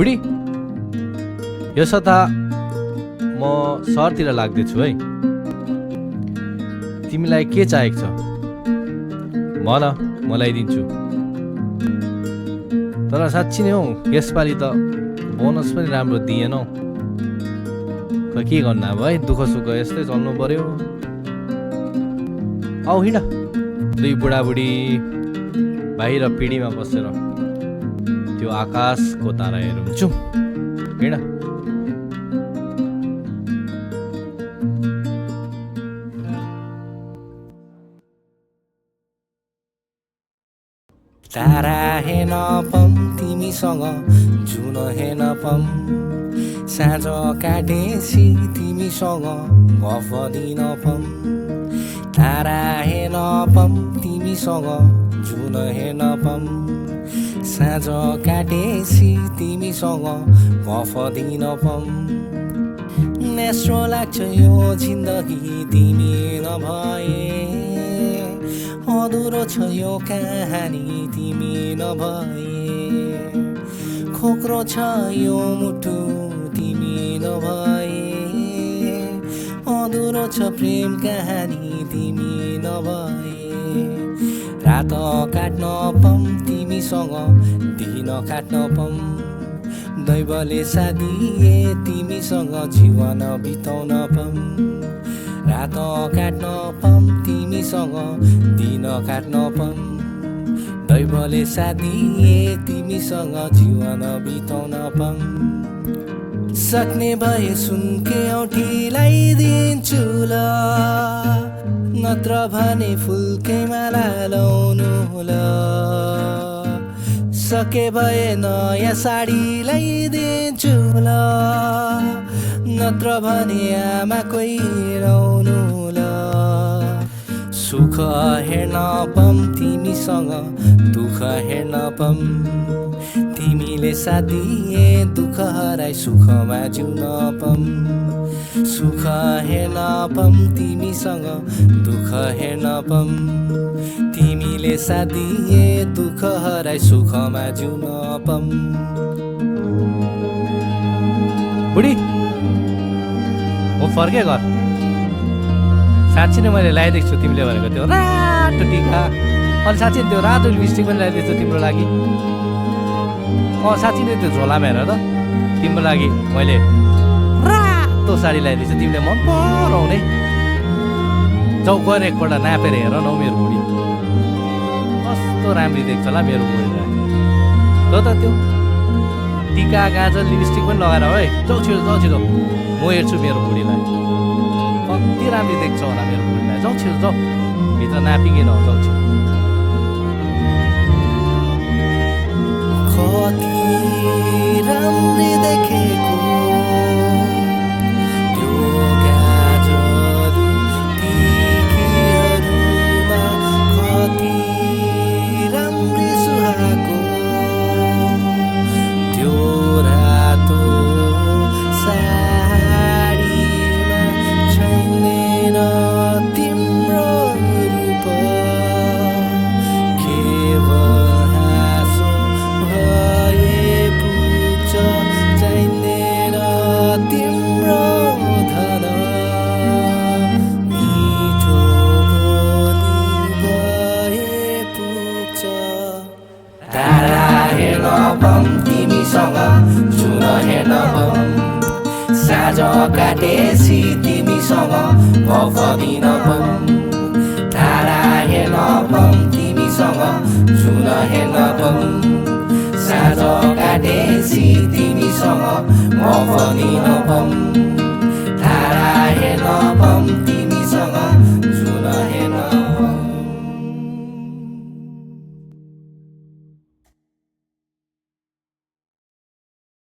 बुढी यसो त म सहरतिर लाग्दैछु है। तिमीलाई के चाहिएको छ भन, म ल्याइदिन्छु। तर साँच्ची नै हौ यसपालि त बोनस पनि राम्रो दिएनौ। खै के गर्नु अब है, दुःख सुख यस्तै चल्नु पर्यो। आऊ हिँड। दुई बुढाबुढी बाहिर पिँढीमा बसेर त्यो आकाशको तारा हेरौँ। हिँड। तारा हेर्न पाऊँ तिमीसँग जुन हेर्न पाऊँ, साँझ काटेसी तिमीसँग गफ दिन पाऊँ। तारा हेर्न पाऊँ तिमीसँग जुन हेर्न पाऊँ, साँझ काटेसी तिमीसँग गफ दिन पाऊँ। नेस्रो लाग्छ यो जिन्दगी तिमी नभए, अधुरो छ यो कहानी तिमी नभए। खोक्रो छ यो मुटु तिमी नभए, अधुरो छ प्रेम कहानी तिमी नभए। रात काट्न पाऊँ तिमीसँग दिन काट्न पाऊँ, दैवले सादिए तिमीसँग जीवन बिताउन पाऊँ। रात काट्न पाऊँ तिमीसँग दिन काट्न पाऊँ, दैवले सादिए तिमीसँग जीवन बिताउन पाऊँ। सक्ने भए सुनके औँठी लगाइदिन्छु ल, नत्र भने फुलकै माला लाउनु ल। सके भए नयाँ साडी लगाइदिन्छु ल, नत्र भने आमाकै लाउनु ल। सुख हेर्न पाऊँ तिमीसँग दुःख हेर्न पाऊँ, तिमीले साथ दिए दुःख हराई सुखमा जिउन पाऊँ। सुख हेर्न पाऊँ तिमीसँग दुःख हेर्न पाऊँ, तिमीले साथ दिए दुःख हराई सुखमा जिउन पाऊँ। बुढी म फर्के घर। साँच्ची नै मैले लगाइदिएको छु तिमीले भनेको त्यो रातो टिका, अनि साँच्ची नै त्यो रातो लिपस्टिक पनि लगाइदिएको छु तिम्रो लागि। साँच्ची नै त्यो झोलामा हेर त तिम्रो लागि मैले रातो साडी लगाइदिएको छु, तिमीले मन पराउने। जाउ गएर एकपल्ट नापेर हेर न मेरो बुढी कस्तो राम्री देख्छ होला मेरो बुढीलाई। त त्यो टिका गाजर लिपस्टिक पनि लगाएर है, जाउ छिटो जाउ छिटो, म हेर्छु मेरो बुढीलाई कति राम्री देख्छ होला मेरो बुढीलाई। जाउ छिटो जाउ, भित्र नापिकन जाउ छिटो। कति राम्री देखेको त्यो गाजर टिकीहरूमा, कति राम्री सुहाएको त्यो रातो साडीमा, छैन तिम्रो रूप केवल हाँसो भए पुग्छ, चाहिँदैन तिम्रो धन मिठो बोली भए पुग्छ। तारा हेर्न पाऊँ तिमीसँग जुन हेर्न पाऊँ, साँझ काटेसी तिमीसँग गफ दिन पाऊँ। तारा हेर्न पाऊँ तिमीसँग जुन हेर्न पाऊँ, साँझ काटेसी तिमीसँग गफ दिन पाऊँ।